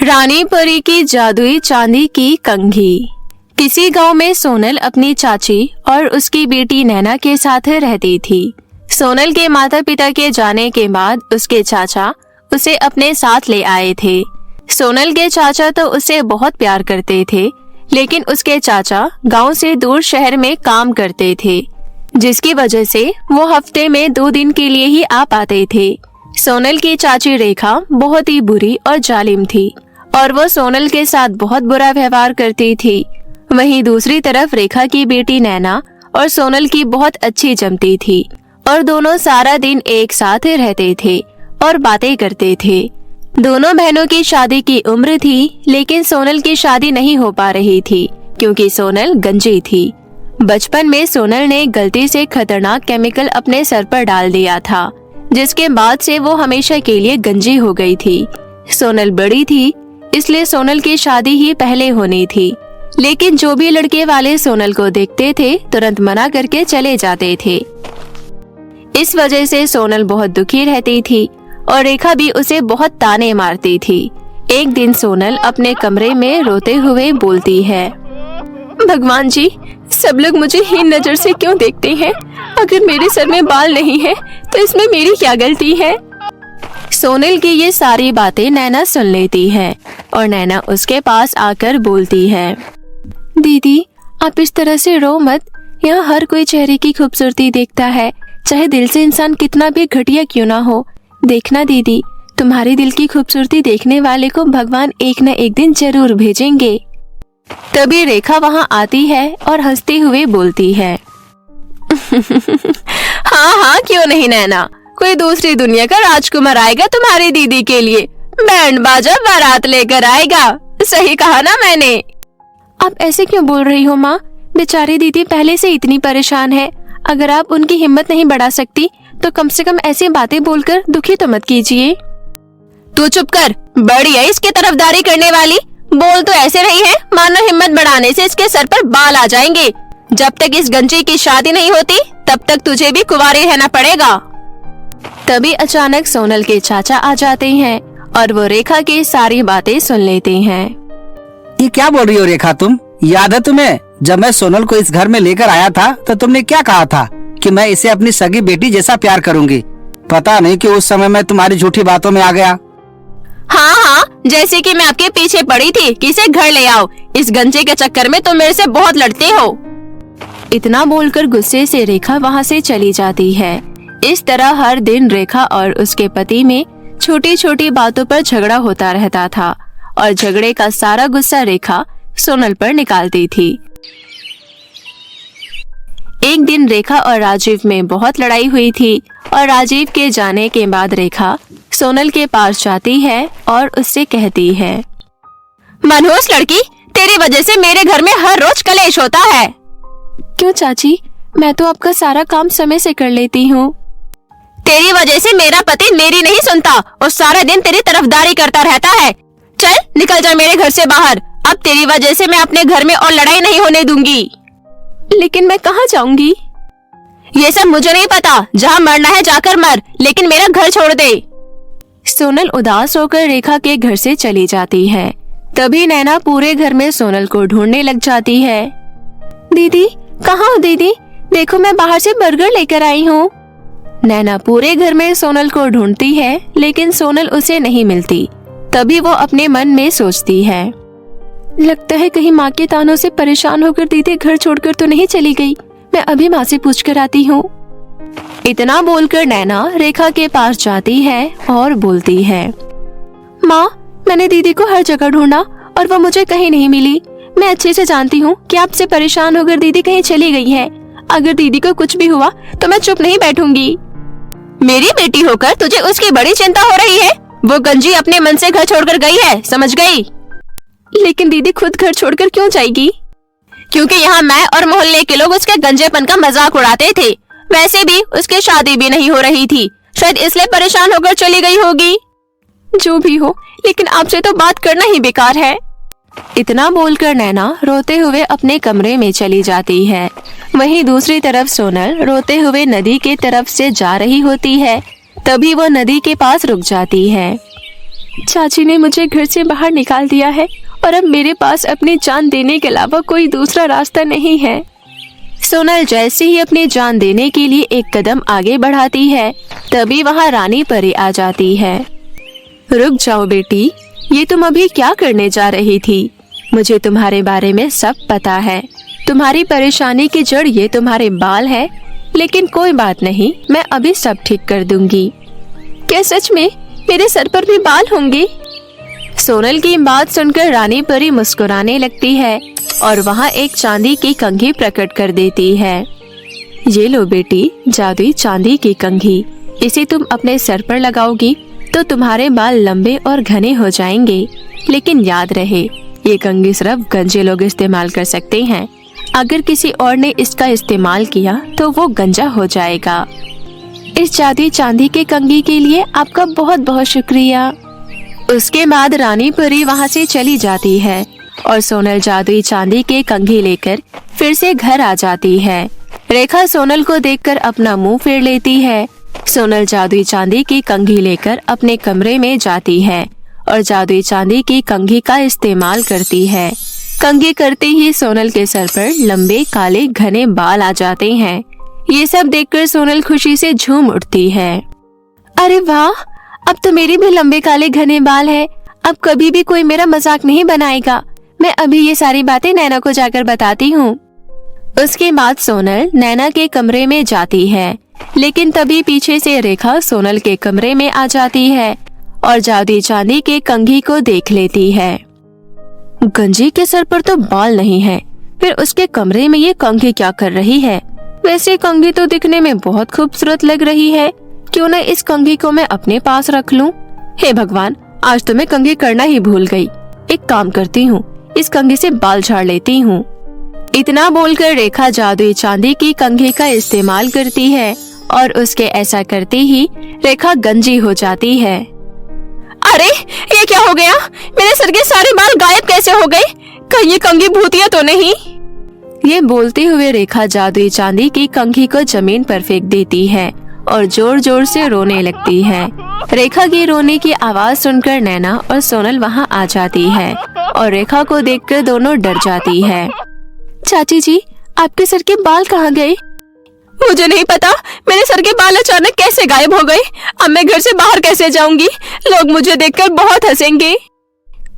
रानी परी की जादुई चांदी की कंघी। किसी गांव में सोनल अपनी चाची और उसकी बेटी नैना के साथ रहती थी। सोनल के माता पिता के जाने के बाद उसके चाचा उसे अपने साथ ले आए थे। सोनल के चाचा तो उसे बहुत प्यार करते थे, लेकिन उसके चाचा गांव से दूर शहर में काम करते थे, जिसकी वजह से वो हफ्ते में 2 दिन के लिए ही आ पाते थे। सोनल की चाची रेखा बहुत ही बुरी और जालिम थी और वो सोनल के साथ बहुत बुरा व्यवहार करती थी। वहीं दूसरी तरफ रेखा की बेटी नैना और सोनल की बहुत अच्छी जमती थी और दोनों सारा दिन एक साथ रहते थे और बातें करते थे। दोनों बहनों की शादी की उम्र थी, लेकिन सोनल की शादी नहीं हो पा रही थी क्योंकि सोनल गंजी थी। बचपन में सोनल ने गलती से खतरनाक केमिकल अपने सर पर डाल दिया था, जिसके बाद से वो हमेशा के लिए गंजी हो गई थी। सोनल बड़ी थी, इसलिए सोनल की शादी ही पहले होनी थी, लेकिन जो भी लड़के वाले सोनल को देखते थे तुरंत मना करके चले जाते थे। इस वजह से सोनल बहुत दुखी रहती थी और रेखा भी उसे बहुत ताने मारती थी। एक दिन सोनल अपने कमरे में रोते हुए बोलती है, भगवान जी, सब लोग मुझे हीन नजर से क्यों देखते हैं? अगर मेरे सर में बाल नहीं है तो इसमें मेरी क्या गलती है? सोनल की ये सारी बातें नैना सुन लेती है और नैना उसके पास आकर बोलती है, दीदी आप इस तरह से रो मत। यहाँ हर कोई चेहरे की खूबसूरती देखता है, चाहे दिल से इंसान कितना भी घटिया क्यों ना हो। देखना दीदी, तुम्हारी दिल की खूबसूरती देखने वाले को भगवान एक न एक दिन जरूर भेजेंगे। तभी रेखा वहाँ आती है और हंसते हुए बोलती है, हाँ हाँ क्यों नहीं नैना, कोई दूसरी दुनिया का राजकुमार आएगा तुम्हारी दीदी के लिए, बैंड बाजा बारात लेकर आएगा। सही कहा ना मैंने? आप ऐसे क्यों बोल रही हो माँ? बेचारी दीदी पहले से इतनी परेशान है। अगर आप उनकी हिम्मत नहीं बढ़ा सकती तो कम से कम ऐसी बातें बोलकर दुखी तो मत कीजिए। तू चुप कर, बड़ी है इसकी तरफदारी करने वाली। बोल तो ऐसे रही है मानो हिम्मत बढ़ाने से इसके सर पर बाल आ जाएंगे। जब तक इस गंजी की शादी नहीं होती तब तक तुझे भी कुंवारी रहना पड़ेगा। तभी अचानक सोनल के चाचा आ जाते हैं और वो रेखा की सारी बातें सुन लेते हैं। ये क्या बोल रही हो रेखा तुम? याद है तुम्हें जब मैं सोनल को इस घर में लेकर आया था तो तुमने क्या कहा था कि मैं इसे अपनी सगी बेटी जैसा प्यार करूंगी। पता नहीं कि उस समय मैं तुम्हारी झूठी बातों में आ गया। हाँ हाँ, जैसे कि मैं आपके पीछे पड़ी थी कि इसे घर ले आओ। इस गंजे के चक्कर में तुम मेरे से बहुत लड़ते हो। इतना बोलकर गुस्से से रेखा वहाँ से चली जाती है। इस तरह हर दिन रेखा और उसके पति में छोटी छोटी बातों पर झगड़ा होता रहता था और झगड़े का सारा गुस्सा रेखा सोनल पर निकालती थी। एक दिन रेखा और राजीव में बहुत लड़ाई हुई थी और राजीव के जाने के बाद रेखा सोनल के पास जाती है और उससे कहती है, मनहूस लड़की, तेरी वजह से मेरे घर में हर रोज कलेश होता है। क्यों चाची, मैं तो आपका सारा काम समय से कर लेती हूँ। तेरी वजह से मेरा पति मेरी नहीं सुनता और सारा दिन तेरी तरफदारी करता रहता है। चल निकल जा मेरे घर से बाहर। अब तेरी वजह से मैं अपने घर में और लड़ाई नहीं होने दूंगी। लेकिन मैं कहाँ जाऊंगी? ये सब मुझे नहीं पता, जहाँ मरना है जाकर मर, लेकिन मेरा घर छोड़ दे। सोनल उदास होकर रेखा के घर से चली जाती है। तभी नैना पूरे घर में सोनल को ढूंढने लग जाती है। दीदी कहाँ हो दीदी? देखो मैं बाहर से बर्गर लेकर आई हूँ। नैना पूरे घर में सोनल को ढूंढती है, लेकिन सोनल उसे नहीं मिलती। तभी वो अपने मन में सोचती है, लगता है कहीं माँ के तानों से परेशान होकर दीदी घर छोड़कर तो नहीं चली गई। मैं अभी माँ से पूछ कर आती हूँ। इतना बोलकर नैना रेखा के पास जाती है और बोलती है, माँ मैंने दीदी को हर जगह ढूंढा और वो मुझे कहीं नहीं मिली। मैं अच्छे से जानती हूँ कि आपसे परेशान होकर दीदी कहीं चली गई है। अगर दीदी को कुछ भी हुआ तो मैं चुप नहीं बैठूंगी। मेरी बेटी होकर तुझे उसकी बड़ी चिंता हो रही है। वो गंजी अपने मन से घर छोड़कर गई है, समझ गई? लेकिन दीदी खुद घर छोड़कर क्यों जाएगी? क्योंकि यहाँ मैं और मोहल्ले के लोग उसके गंजेपन का मजाक उड़ाते थे। वैसे भी उसकी शादी भी नहीं हो रही थी, शायद इसलिए परेशान होकर चली गई होगी। जो भी हो, लेकिन आपसे तो बात करना ही बेकार है। इतना बोलकर नैना रोते हुए अपने कमरे में चली जाती है। वहीं दूसरी तरफ सोनल रोते हुए नदी के तरफ से जा रही होती है। तभी वो नदी के पास रुक जाती है। चाची ने मुझे घर से बाहर निकाल दिया है और अब मेरे पास अपनी जान देने के अलावा कोई दूसरा रास्ता नहीं है। सोनल जैसे ही अपनी जान देने के लिए एक कदम आगे बढ़ाती है, तभी वहाँ रानी परी आ जाती है। रुक जाओ बेटी, ये तुम अभी क्या करने जा रही थी? मुझे तुम्हारे बारे में सब पता है। तुम्हारी परेशानी की जड़ ये तुम्हारे बाल है, लेकिन कोई बात नहीं, मैं अभी सब ठीक कर दूंगी। क्या सच में मेरे सर पर भी बाल होंगे? सोनल की बात सुनकर रानी परी मुस्कुराने लगती है और वहाँ एक चांदी की कंघी प्रकट कर देती है। ये लो बेटी, जादुई चांदी की कंघी। इसे तुम अपने सर पर लगाओगी तो तुम्हारे बाल लंबे और घने हो जाएंगे। लेकिन याद रहे, ये कंघी सिर्फ गंजे लोग इस्तेमाल कर सकते हैं। अगर किसी और ने इसका इस्तेमाल किया तो वो गंजा हो जाएगा। इस जादुई चांदी के कंघी के लिए आपका बहुत बहुत शुक्रिया। उसके बाद रानी परी वहाँ से चली जाती है और सोनल जादुई चांदी के कंघी लेकर फिर से घर आ जाती है। रेखा सोनल को देखकर अपना मुंह फेर लेती है। सोनल जादुई चांदी की कंघी लेकर अपने कमरे में जाती है और जादुई चांदी की कंघी का इस्तेमाल करती है। कंघी करते ही सोनल के सर पर लंबे काले घने बाल आ जाते हैं। ये सब देखकर सोनल खुशी से झूम उठती है। अरे वाह, अब तो मेरे भी लंबे काले घने बाल है। अब कभी भी कोई मेरा मजाक नहीं बनाएगा। मैं अभी ये सारी बातें नैना को जाकर बताती हूँ। उसके बाद सोनल नैना के कमरे में जाती है, लेकिन तभी पीछे से रेखा सोनल के कमरे में आ जाती है और जादुई चांदी के कंघी को देख लेती है। गंजी के सर पर तो बाल नहीं है, फिर उसके कमरे में ये कंघी क्या कर रही है? वैसे कंघी तो दिखने में बहुत खूबसूरत लग रही है, क्यों न इस कंघी को मैं अपने पास रख लूं? हे भगवान, आज तो मैं कंघी करना ही भूल गई। एक काम करती हूँ, इस कंघी से बाल झाड़ लेती हूँ। इतना बोलकर रेखा जादुई चांदी की कंघी का इस्तेमाल करती है और उसके ऐसा करते ही रेखा गंजी हो जाती है। अरे ये क्या हो गया? मेरे सर के सारे बाल गायब कैसे हो गए? कहीं ये कंघी भूतिया तो नहीं? ये बोलते हुए रेखा जादुई चांदी की कंघी को जमीन पर फेंक देती है और जोर जोर से रोने लगती है। रेखा की रोने की आवाज सुनकर नैना और सोनल वहाँ आ जाती है और रेखा को देखकर दोनों डर जाती है। चाची जी, आपके सर के बाल कहाँ गए? मुझे नहीं पता, मेरे सर के बाल अचानक कैसे गायब हो गए। अब मैं घर से बाहर कैसे जाऊंगी? लोग मुझे देखकर बहुत हंसेंगे।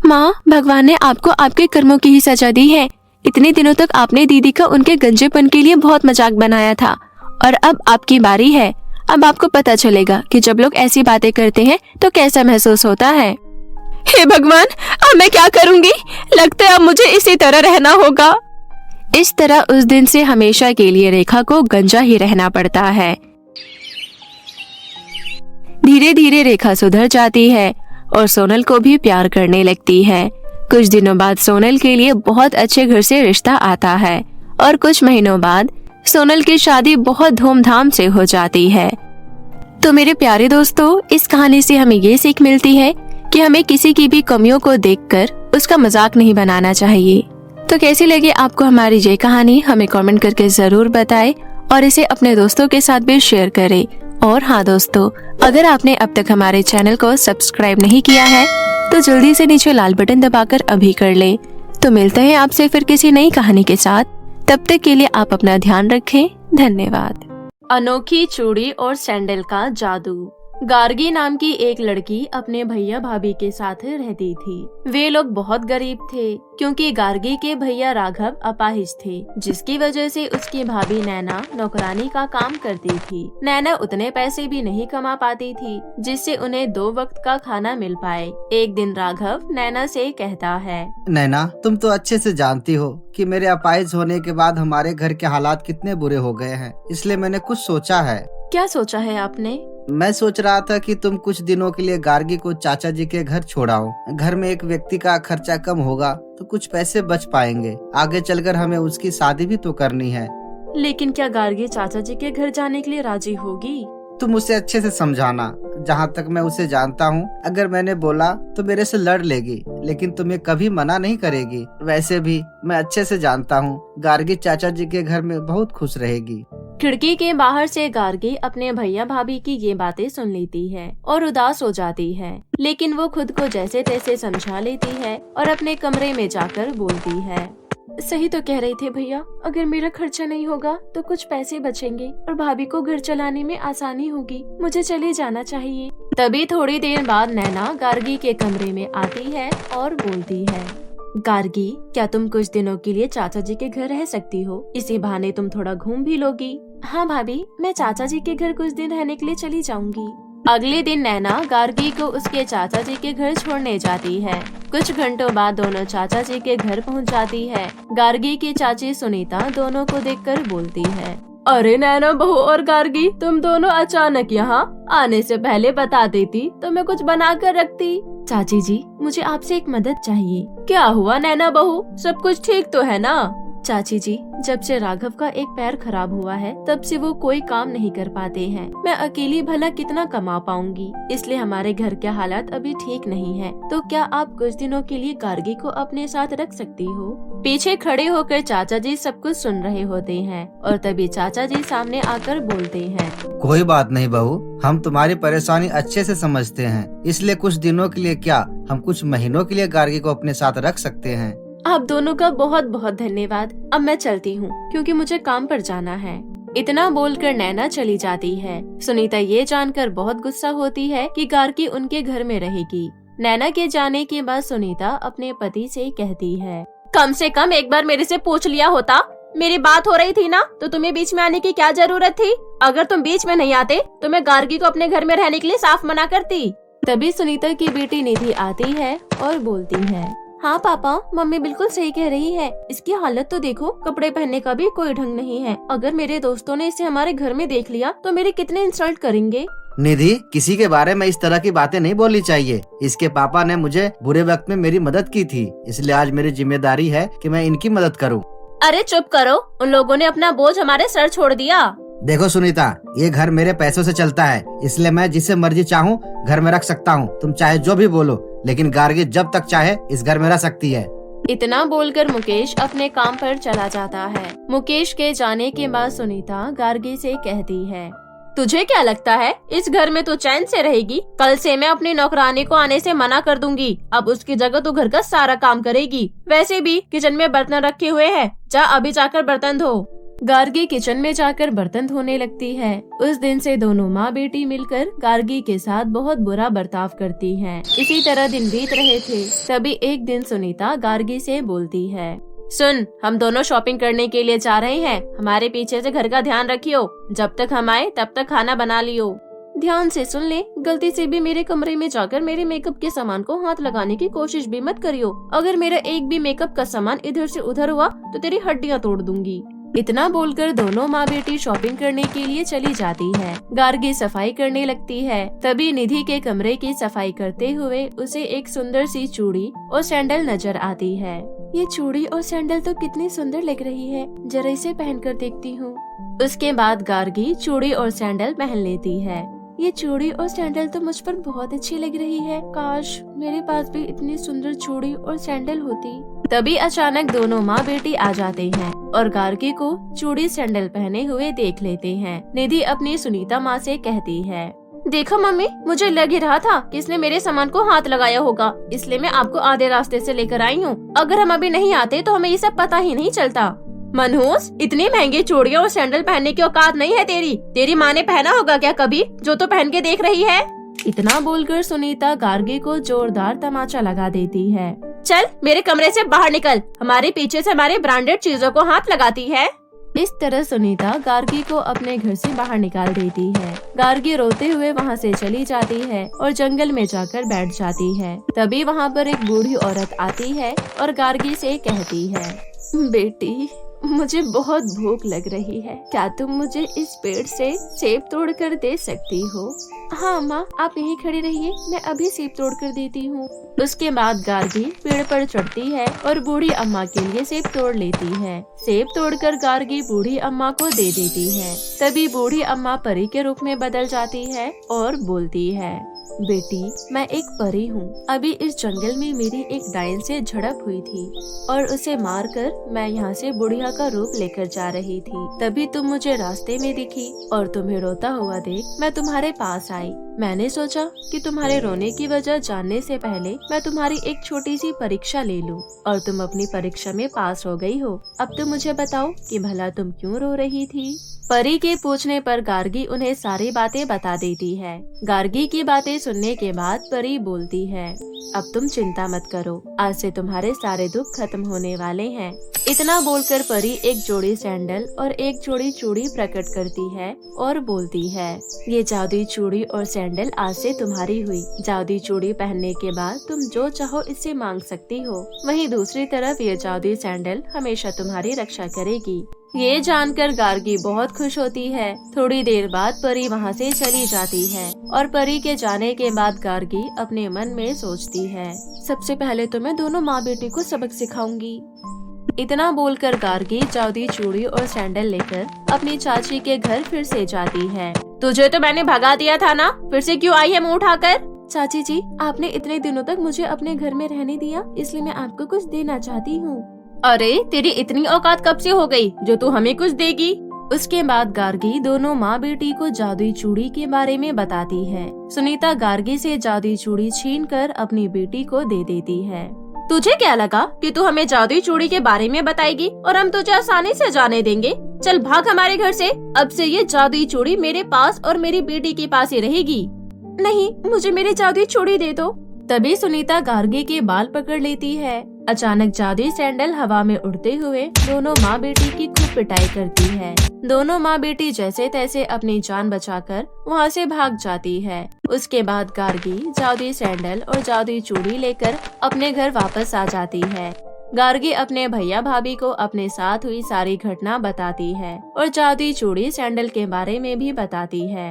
माँ, भगवान ने आपको आपके कर्मों की ही सजा दी है। इतने दिनों तक आपने दीदी का उनके गंजेपन के लिए बहुत मजाक बनाया था और अब आपकी बारी है। अब आपको पता चलेगा कि जब लोग ऐसी बातें करते हैं तो कैसा महसूस होता है। हे भगवान, अब मैं क्या करूंगी? लगता है अब मुझे इसी तरह रहना होगा। इस तरह उस दिन से हमेशा के लिए रेखा को गंजा ही रहना पड़ता है। धीरे धीरे रेखा सुधर जाती है और सोनल को भी प्यार करने लगती है। कुछ दिनों बाद सोनल के लिए बहुत अच्छे घर से रिश्ता आता है और कुछ महीनों बाद सोनल की शादी बहुत धूमधाम से हो जाती है। तो मेरे प्यारे दोस्तों, इस कहानी से हमें ये सीख मिलती है कि हमें किसी की भी कमियों को देखकर उसका मजाक नहीं बनाना चाहिए। तो कैसी लगी आपको हमारी ये कहानी? हमें कमेंट करके जरूर बताएं और इसे अपने दोस्तों के साथ भी शेयर करें। और हाँ दोस्तों, अगर आपने अब तक हमारे चैनल को सब्सक्राइब नहीं किया है तो जल्दी से नीचे लाल बटन दबाकर अभी कर लें। तो मिलते हैं आपसे फिर किसी नई कहानी के साथ। तब तक के लिए आप अपना ध्यान रखें। धन्यवाद। अनोखी चूड़ी और सैंडल का जादू। गार्गी नाम की एक लड़की अपने भैया भाभी के साथ रहती थी। वे लोग बहुत गरीब थे क्योंकि गार्गी के भैया राघव अपाहिज थे, जिसकी वजह से उसकी भाभी नैना नौकरानी का काम करती थी। नैना उतने पैसे भी नहीं कमा पाती थी जिससे उन्हें 2 वक्त का खाना मिल पाए। एक दिन राघव नैना से कहता है, नैना, तुम तो अच्छे से जानती हो कि मेरे अपाहिज होने के बाद हमारे घर के हालात कितने बुरे हो गए हैं, इसलिए मैंने कुछ सोचा है। क्या सोचा है आपने? मैं सोच रहा था कि तुम कुछ दिनों के लिए गार्गी को चाचा जी के घर छोड़ाओ। घर में एक व्यक्ति का खर्चा कम होगा तो कुछ पैसे बच पाएंगे। आगे चलकर हमें उसकी शादी भी तो करनी है। लेकिन क्या गार्गी चाचा जी के घर जाने के लिए राजी होगी? तुम उसे अच्छे से समझाना। जहाँ तक मैं उसे जानता हूँ, अगर मैंने बोला तो मेरे से लड़ लेगी, लेकिन तुम्हें कभी मना नहीं करेगी। वैसे भी मैं अच्छे से जानता हूँ, गार्गी चाचा जी के घर में बहुत खुश रहेगी। खिड़की के बाहर से गार्गी अपने भैया भाभी की ये बातें सुन लेती है और उदास हो जाती है, लेकिन वो खुद को जैसे तैसे समझा लेती है और अपने कमरे में जाकर बोलती है, सही तो कह रहे थे भैया, अगर मेरा खर्चा नहीं होगा तो कुछ पैसे बचेंगे और भाभी को घर चलाने में आसानी होगी, मुझे चले जाना चाहिए। तभी थोड़ी देर बाद नैना गार्गी के कमरे में आती है और बोलती है, गार्गी, क्या तुम कुछ दिनों के लिए चाचा जी के घर रह सकती हो? इसी बहाने तुम थोड़ा घूम भी लोगी। हाँ भाभी, मैं चाचा जी के घर कुछ दिन रहने के लिए चली जाऊंगी। अगले दिन नैना गार्गी को उसके चाचा जी के घर छोड़ने जाती है। कुछ घंटों बाद दोनों चाचा जी के घर पहुंच जाती है। गार्गी की चाची सुनीता दोनों को देखकर बोलती है, अरे नैना बहू और गार्गी, तुम दोनों अचानक यहाँ आने से पहले बता देती तो मैं कुछ बना कर रखती। चाची जी, मुझे आपसे एक मदद चाहिए। क्या हुआ नैना बहू, सब कुछ ठीक तो है ना? चाची जी, जब से राघव का एक पैर खराब हुआ है तब से वो कोई काम नहीं कर पाते हैं। मैं अकेली भला कितना कमा पाऊंगी, इसलिए हमारे घर के हालात अभी ठीक नहीं है। तो क्या आप कुछ दिनों के लिए गार्गी को अपने साथ रख सकती हो? पीछे खड़े होकर चाचा जी सब कुछ सुन रहे होते हैं और तभी चाचा जी सामने आकर बोलते हैं, कोई बात नहीं बहू, हम तुम्हारी परेशानी अच्छे से समझते हैं, इसलिए कुछ दिनों के लिए क्या, हम कुछ महीनों के लिए गार्गी को अपने साथ रख सकते हैं। आप दोनों का बहुत बहुत धन्यवाद। अब मैं चलती हूँ क्योंकि मुझे काम पर जाना है। इतना बोलकर नैना चली जाती है। सुनीता ये जानकर बहुत गुस्सा होती है कि गार्गी उनके घर में रहेगी। नैना के जाने के बाद सुनीता अपने पति से कहती है, कम से कम एक बार मेरे से पूछ लिया होता, मेरी बात हो रही थी ना, तो तुम्हें बीच में आने की क्या जरूरत थी? अगर तुम बीच में नहीं आते तो मैं गार्गी को अपने घर में रहने के लिए साफ मना करती। तभी सुनीता की बेटी निधि आती है और बोलती है, हाँ पापा, मम्मी बिल्कुल सही कह रही है। इसकी हालत तो देखो, कपड़े पहनने का भी कोई ढंग नहीं है। अगर मेरे दोस्तों ने इसे हमारे घर में देख लिया तो मेरे कितने इंसल्ट करेंगे। निधि, किसी के बारे में इस तरह की बातें नहीं बोलनी चाहिए। इसके पापा ने मुझे बुरे वक्त में मेरी मदद की थी, इसलिए आज मेरी जिम्मेदारी है कि मैं इनकी मदद करूं। अरे चुप करो, उन लोगों ने अपना बोझ हमारे सर छोड़ दिया। देखो सुनीता, ये घर मेरे पैसों से चलता है, इसलिए मैं जिसे मर्जी चाहूँ घर में रख सकता हूँ। तुम चाहे जो भी बोलो, लेकिन गार्गी जब तक चाहे इस घर में रह सकती है। इतना बोलकर मुकेश अपने काम पर चला जाता है। मुकेश के जाने के बाद सुनीता गार्गी से कहती है, तुझे क्या लगता है इस घर में तो चैन से रहेगी? कल से मैं अपनी नौकरानी को आने से मना कर दूंगी। अब उसकी जगह तो घर का सारा काम करेगी। वैसे भी किचन में बर्तन रखे हुए हैं, जा अभी जाकर बर्तन धो। गार्गी किचन में जाकर बर्तन धोने लगती है। उस दिन से दोनों माँ बेटी मिलकर गार्गी के साथ बहुत बुरा बर्ताव करती हैं। इसी तरह दिन बीत रहे थे। तभी एक दिन सुनीता गार्गी से बोलती है, सुन, हम दोनों शॉपिंग करने के लिए जा रहे हैं। हमारे पीछे से घर का ध्यान रखियो। जब तक हम आए तब तक खाना बना लियो। ध्यान से सुन ले, गलती से भी मेरे कमरे में जाकर मेरे मेकअप के सामान को हाथ लगाने की कोशिश भी मत करियो। अगर मेरा एक भी मेकअप का सामान इधर से उधर हुआ तो तेरी हड्डियाँ तोड़ दूंगी। इतना बोलकर दोनों माँ बेटी शॉपिंग करने के लिए चली जाती है। गार्गी सफाई करने लगती है। तभी निधि के कमरे की सफाई करते हुए उसे एक सुंदर सी चूड़ी और सैंडल नजर आती है। ये चूड़ी और सैंडल तो कितनी सुंदर लग रही है, जरा इसे पहनकर देखती हूँ। उसके बाद गार्गी चूड़ी और सैंडल पहन लेती है। ये चूड़ी और सैंडल तो मुझ पर बहुत अच्छी लग रही है। काश मेरे पास भी इतनी सुंदर चूड़ी और सैंडल होती। तभी अचानक दोनों माँ बेटी आ जाते हैं और गार्गी को चूड़ी सैंडल पहने हुए देख लेते हैं। निधि अपनी सुनीता माँ से कहती है, देखो मम्मी, मुझे लग ही रहा था कि इसने मेरे सामान को हाथ लगाया होगा, इसलिए मैं आपको आधे रास्ते से लेकर आई हूँ। अगर हम अभी नहीं आते तो हमें ये सब पता ही नहीं चलता। मनहूस, इतनी महंगी चूड़ियां और सैंडल पहनने की औकात नहीं है तेरी माँ ने पहना होगा क्या कभी, जो तो पहन के देख रही है? इतना बोलकर सुनीता गार्गी को जोरदार तमाचा लगा देती है। चल मेरे कमरे से बाहर निकल, हमारे पीछे से हमारे ब्रांडेड चीजों को हाथ लगाती है। इस तरह सुनीता गार्गी को अपने घर से बाहर निकाल देती है। गार्गी रोते हुए वहाँ से चली जाती है और जंगल में जाकर बैठ जाती है। तभी वहाँ पर एक बूढ़ी औरत आती है और गार्गी से कहती है, बेटी, मुझे बहुत भूख लग रही है, क्या तुम मुझे इस पेड़ से सेब तोड़ कर दे सकती हो? हाँ माँ, आप यहीं खड़ी रहिए, मैं अभी सेब तोड़ कर देती हूँ। उसके बाद गार्गी पेड़ पर चढ़ती है और बूढ़ी अम्मा के लिए सेब तोड़ लेती है। सेब तोड़कर गार्गी बूढ़ी अम्मा को दे देती है। तभी बूढ़ी अम्मा परी के रूप में बदल जाती है और बोलती है, बेटी, मैं एक परी हूँ। अभी इस जंगल में मेरी एक डायन से झड़प हुई थी और उसे मारकर मैं यहाँ से बुढ़िया का रूप लेकर जा रही थी। तभी तुम मुझे रास्ते में दिखी और तुम्हें रोता हुआ देख मैं तुम्हारे पास आई। मैंने सोचा कि तुम्हारे रोने की वजह जानने से पहले मैं तुम्हारी एक छोटी सी परीक्षा ले लूं और तुम अपनी परीक्षा में पास हो गई हो। अब तुम मुझे बताओ कि भला तुम क्यों रो रही थी? परी के पूछने पर गार्गी उन्हें सारी बातें बता देती है। गार्गी की बातें सुनने के बाद परी बोलती है, अब तुम चिंता मत करो, आज से तुम्हारे सारे दुख खत्म होने वाले हैं। इतना बोलकर परी एक जोड़ी सैंडल और एक जोड़ी चूड़ी प्रकट करती है और बोलती है, ये जादुई चूड़ी और सैंडल आज से तुम्हारी हुई। जादुई चूड़ी पहनने के बाद तुम जो चाहो इससे मांग सकती हो। वहीं दूसरी तरफ ये जादुई सैंडल हमेशा तुम्हारी रक्षा करेगी। ये जानकर गार्गी बहुत खुश होती है। थोड़ी देर बाद परी वहाँ से चली जाती है और परी के जाने के बाद गार्गी अपने मन में सोचती है, सबसे पहले तो मैं दोनों माँ बेटी को सबक सिखाऊंगी। इतना बोलकर गार्गी जादुई चूड़ी और सैंडल लेकर अपनी चाची के घर फिर से जाती है। तुझे तो मैंने भगा दिया था ना, फिर से क्यों आई है मुँह उठाकर? चाची जी, आपने इतने दिनों तक मुझे अपने घर में रहने दिया, इसलिए मैं आपको कुछ देना चाहती हूँ। अरे तेरी इतनी औकात कब से हो गई जो तू हमें कुछ देगी? उसके बाद गार्गी दोनों माँ बेटी को जादुई चूड़ी के बारे में बताती है। सुनीता गार्गी से जादुई चूड़ी छीनकर अपनी बेटी को दे देती है। तुझे क्या लगा कि तू हमें जादुई चूड़ी के बारे में बताएगी और हम तुझे आसानी से जाने देंगे? चल भाग हमारे घर से। अब से ये जादुई चूड़ी मेरे पास और मेरी बेटी के पास ही रहेगी। नहीं, मुझे मेरी जादुई चूड़ी दे दो। तभी सुनीता गार्गी के बाल पकड़ लेती है। अचानक जादुई सैंडल हवा में उड़ते हुए दोनों माँ बेटी की खूब पिटाई करती है। दोनों माँ बेटी जैसे तैसे अपनी जान बचाकर वहाँ से भाग जाती है। उसके बाद गार्गी जादुई सैंडल और जादुई चूड़ी लेकर अपने घर वापस आ जाती है। गार्गी अपने भैया भाभी को अपने साथ हुई सारी घटना बताती है और जादुई चूड़ी सैंडल के बारे में भी बताती है।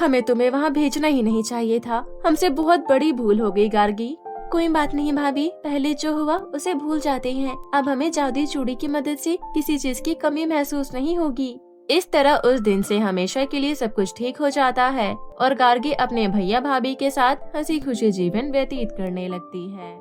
हमें तुम्हें वहाँ भेजना ही नहीं चाहिए था, हमसे बहुत बड़ी भूल हो गई गार्गी। कोई बात नहीं भाभी, पहले जो हुआ उसे भूल जाते हैं। अब हमें जादुई चूड़ी की मदद से किसी चीज की कमी महसूस नहीं होगी। इस तरह उस दिन से हमेशा के लिए सब कुछ ठीक हो जाता है और गार्गी अपने भैया भाभी के साथ हंसी खुशी जीवन व्यतीत करने लगती है।